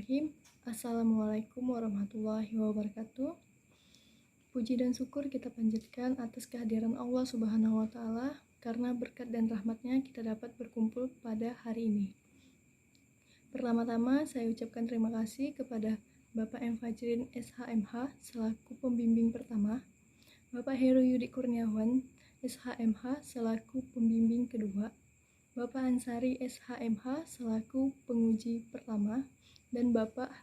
Bismillahirrahmanirrahim. Assalamualaikum warahmatullahi wabarakatuh. Puji dan syukur kita panjatkan atas kehadiran Allah Subhanahu wa Ta'ala, karena berkat dan rahmatnya kita dapat berkumpul pada hari ini. Pertama-tama saya ucapkan terima kasih kepada Bapak M. Fajrin SHMH selaku pembimbing pertama, Bapak Heru Yudi Kurniawan SHMH selaku pembimbing kedua, Bapak Ansari SHMH selaku penguji pertama, dan Bapak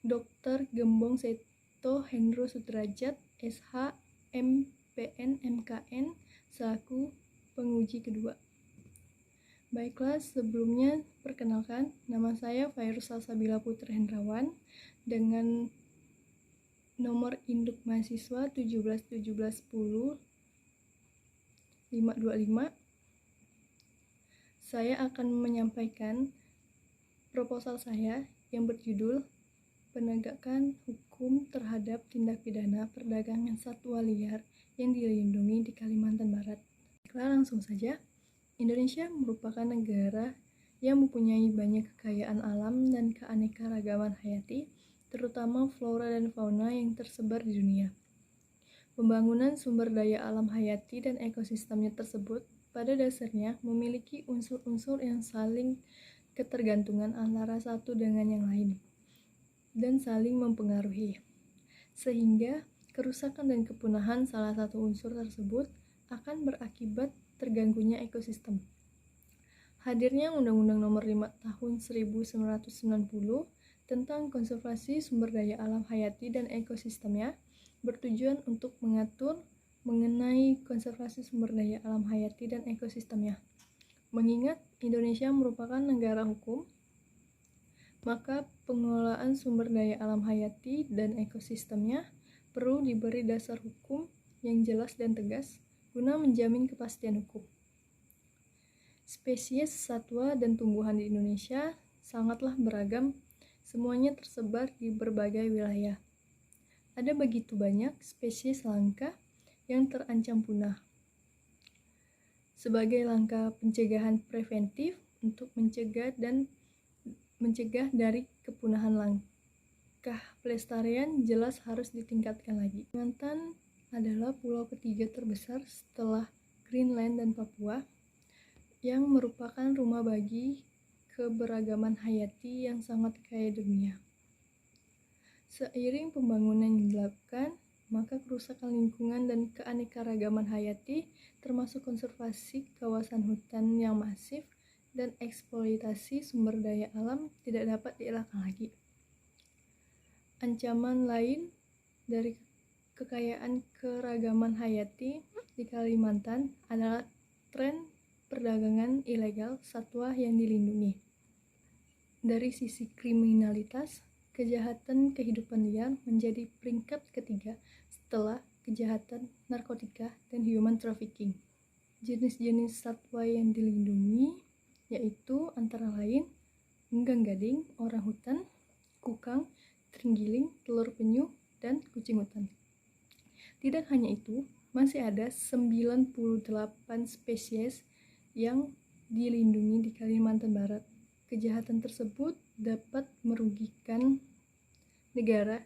Dr. Gembong Seto Hendro Sudrajat SH MPN MKN selaku penguji kedua. Baiklah, sebelumnya perkenalkan, nama saya Fairuz Salsabila Putri Hendrawan dengan nomor induk mahasiswa 171710 525. Saya akan menyampaikan proposal saya yang berjudul Penegakan Hukum Terhadap Tindak Pidana Perdagangan Satwa Liar yang Dilindungi di Kalimantan Barat. Langsung saja, Indonesia merupakan negara yang mempunyai banyak kekayaan alam dan keanekaragaman hayati, terutama flora dan fauna yang tersebar di dunia. Pembangunan sumber daya alam hayati dan ekosistemnya tersebut pada dasarnya memiliki unsur-unsur yang saling ketergantungan antara satu dengan yang lain dan saling mempengaruhi, sehingga kerusakan dan kepunahan salah satu unsur tersebut akan berakibat terganggunya ekosistem. Hadirnya Undang-Undang Nomor 5 Tahun 1990 tentang konservasi sumber daya alam hayati dan ekosistemnya bertujuan untuk mengatur mengenai konservasi sumber daya alam hayati dan ekosistemnya. Mengingat Indonesia merupakan negara hukum, maka pengelolaan sumber daya alam hayati dan ekosistemnya perlu diberi dasar hukum yang jelas dan tegas guna menjamin kepastian hukum. Spesies satwa dan tumbuhan di Indonesia sangatlah beragam, semuanya tersebar di berbagai wilayah. Ada begitu banyak spesies langka yang terancam punah. Sebagai langkah pencegahan preventif untuk mencegah dari kepunahan, langkah pelestarian jelas harus ditingkatkan lagi. Kalimantan adalah pulau ketiga terbesar setelah Greenland dan Papua, yang merupakan rumah bagi keberagaman hayati yang sangat kaya dunia. Seiring pembangunan yang dilakukan, maka kerusakan lingkungan dan keanekaragaman hayati, termasuk konservasi kawasan hutan yang masif dan eksploitasi sumber daya alam, tidak dapat dielakkan lagi. Ancaman lain dari kekayaan keragaman hayati di Kalimantan adalah tren perdagangan ilegal satwa yang dilindungi. Dari sisi kriminalitas, kejahatan kehidupan liar menjadi peringkat ketiga setelah kejahatan narkotika dan human trafficking. Jenis-jenis satwa yang dilindungi yaitu antara lain enggang gading, orang hutan, kukang, terenggiling, telur penyu, dan kucing hutan. Tidak hanya itu, masih ada 98 spesies yang dilindungi di Kalimantan Barat. Kejahatan tersebut dapat merugikan negara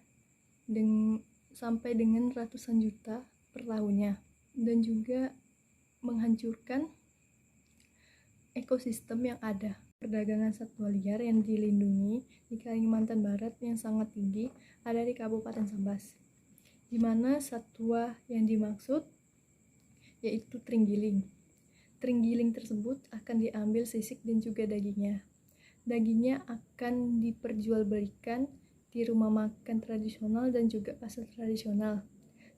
sampai dengan ratusan juta per tahunnya, dan juga menghancurkan ekosistem yang ada. Perdagangan satwa liar yang dilindungi di Kalimantan Barat yang sangat tinggi ada di Kabupaten Sambas, di mana satwa yang dimaksud yaitu terenggiling. Terenggiling tersebut akan diambil sisik dan juga dagingnya. Dagingnya akan diperjualbelikan di rumah makan tradisional dan juga pasar tradisional.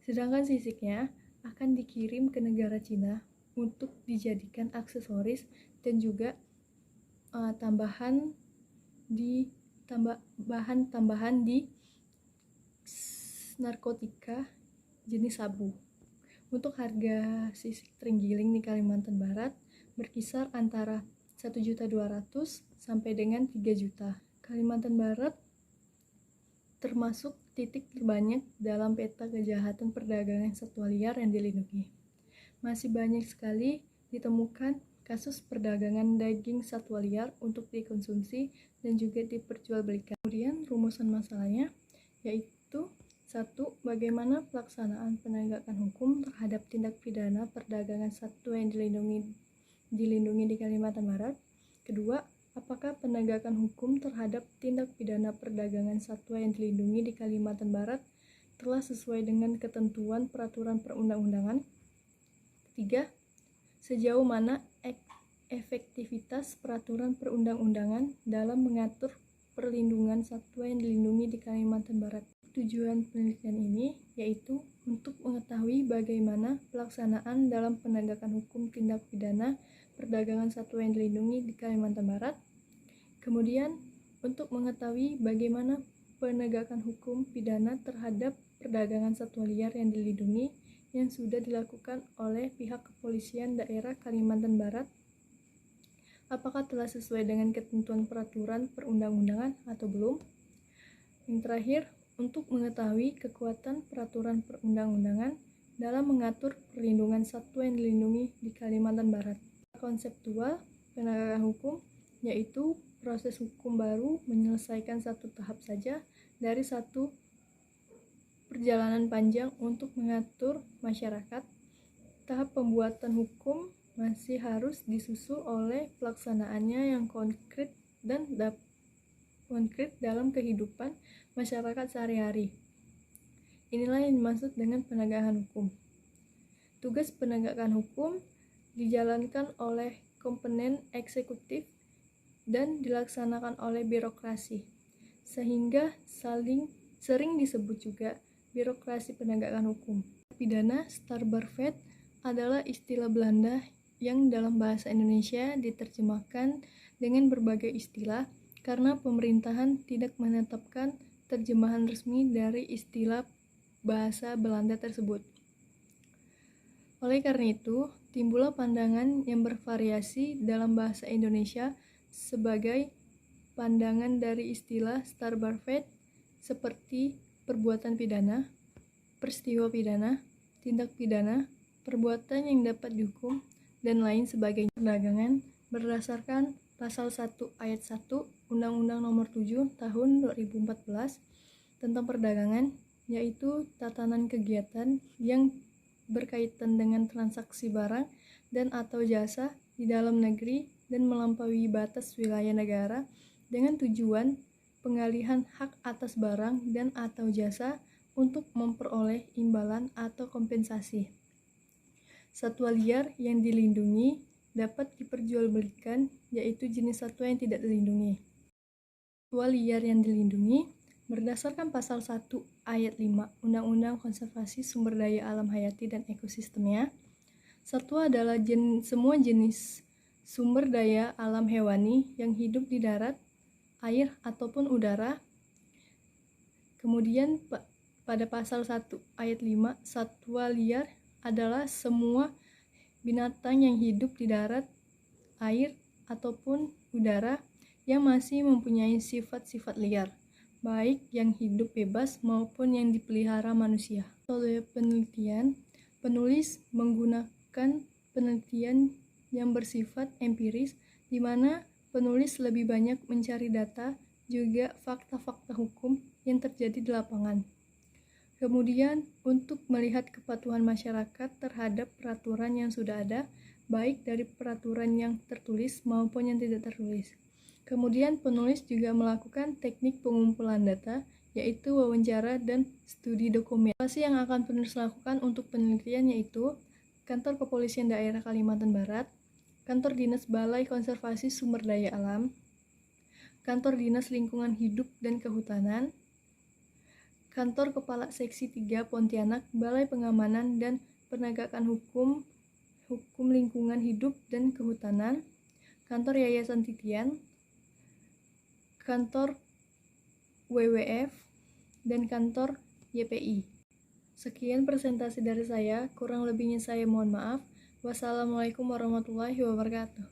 Sedangkan sisiknya akan dikirim ke negara Cina untuk dijadikan aksesoris dan juga tambahan di narkotika jenis sabu. Untuk harga sisik terenggiling di Kalimantan Barat berkisar antara 1.200.000 sampai dengan 3 juta. Kalimantan Barat termasuk titik terbanyak dalam peta kejahatan perdagangan satwa liar yang dilindungi. Masih banyak sekali ditemukan kasus perdagangan daging satwa liar untuk dikonsumsi dan juga diperjualbelikan. Kemudian rumusan masalahnya yaitu 1. Bagaimana pelaksanaan penegakan hukum terhadap tindak pidana perdagangan satwa yang dilindungi di Kalimantan Barat. Kedua, apakah penegakan hukum terhadap tindak pidana perdagangan satwa yang dilindungi di Kalimantan Barat telah sesuai dengan ketentuan peraturan perundang-undangan? 3. Sejauh mana efektivitas peraturan perundang-undangan dalam mengatur perlindungan satwa yang dilindungi di Kalimantan Barat? Tujuan penelitian ini yaitu untuk mengetahui bagaimana pelaksanaan dalam penegakan hukum tindak pidana perdagangan satwa yang dilindungi di Kalimantan Barat. Kemudian, untuk mengetahui bagaimana penegakan hukum pidana terhadap perdagangan satwa liar yang dilindungi yang sudah dilakukan oleh pihak kepolisian daerah Kalimantan Barat, apakah telah sesuai dengan ketentuan peraturan perundang-undangan atau belum. Yang terakhir, untuk mengetahui kekuatan peraturan perundang-undangan dalam mengatur perlindungan satwa yang dilindungi di Kalimantan Barat. Konseptual penegakan hukum yaitu proses hukum baru menyelesaikan satu tahap saja dari satu perjalanan panjang untuk mengatur masyarakat. Tahap pembuatan hukum masih harus disusul oleh pelaksanaannya yang konkret dalam kehidupan masyarakat sehari-hari. Inilah yang dimaksud dengan penegakan hukum. Tugas penegakan hukum dijalankan oleh komponen eksekutif dan dilaksanakan oleh birokrasi, sehingga sering disebut juga birokrasi penegakan hukum. Pidana Strafrecht adalah istilah Belanda yang dalam bahasa Indonesia diterjemahkan dengan berbagai istilah karena pemerintahan tidak menetapkan terjemahan resmi dari istilah bahasa Belanda tersebut. Oleh karena itu, timbullah pandangan yang bervariasi dalam bahasa Indonesia sebagai pandangan dari istilah Strafrecht seperti perbuatan pidana, peristiwa pidana, tindak pidana, perbuatan yang dapat dihukum, dan lain sebagainya. Perdagangan berdasarkan Pasal 1 Ayat 1 Undang-Undang Nomor 7 Tahun 2014 tentang perdagangan, yaitu tatanan kegiatan yang berkaitan dengan transaksi barang dan atau jasa di dalam negeri dan melampaui batas wilayah negara dengan tujuan pengalihan hak atas barang dan atau jasa untuk memperoleh imbalan atau kompensasi. Satwa liar yang dilindungi dapat diperjualbelikan, yaitu jenis satwa yang tidak dilindungi. Satwa liar yang dilindungi berdasarkan Pasal 1 Ayat 5 Undang-Undang Konservasi Sumber Daya Alam Hayati dan Ekosistemnya. Satwa adalah semua jenis sumber daya alam hewani yang hidup di darat, air, ataupun udara. Kemudian pada Pasal 1 Ayat 5, satwa liar adalah semua binatang yang hidup di darat, air, ataupun udara yang masih mempunyai sifat-sifat liar, baik yang hidup bebas maupun yang dipelihara manusia. Oleh penelitian, penulis menggunakan penelitian yang bersifat empiris, di mana penulis lebih banyak mencari data juga fakta-fakta hukum yang terjadi di lapangan. Kemudian, untuk melihat kepatuhan masyarakat terhadap peraturan yang sudah ada, baik dari peraturan yang tertulis maupun yang tidak tertulis. Kemudian, penulis juga melakukan teknik pengumpulan data, yaitu wawancara dan studi dokumen. Lokasi yang akan penulis lakukan untuk penelitian yaitu Kantor Kepolisian Daerah Kalimantan Barat, Kantor Dinas Balai Konservasi Sumber Daya Alam, Kantor Dinas Lingkungan Hidup dan Kehutanan, Kantor Kepala Seksi 3 Pontianak, Balai Pengamanan dan Penegakan Hukum Lingkungan Hidup dan Kehutanan, Kantor Yayasan Titian, Kantor WWF, dan Kantor YPI. Sekian presentasi dari saya, kurang lebihnya saya mohon maaf. Wassalamualaikum warahmatullahi wabarakatuh.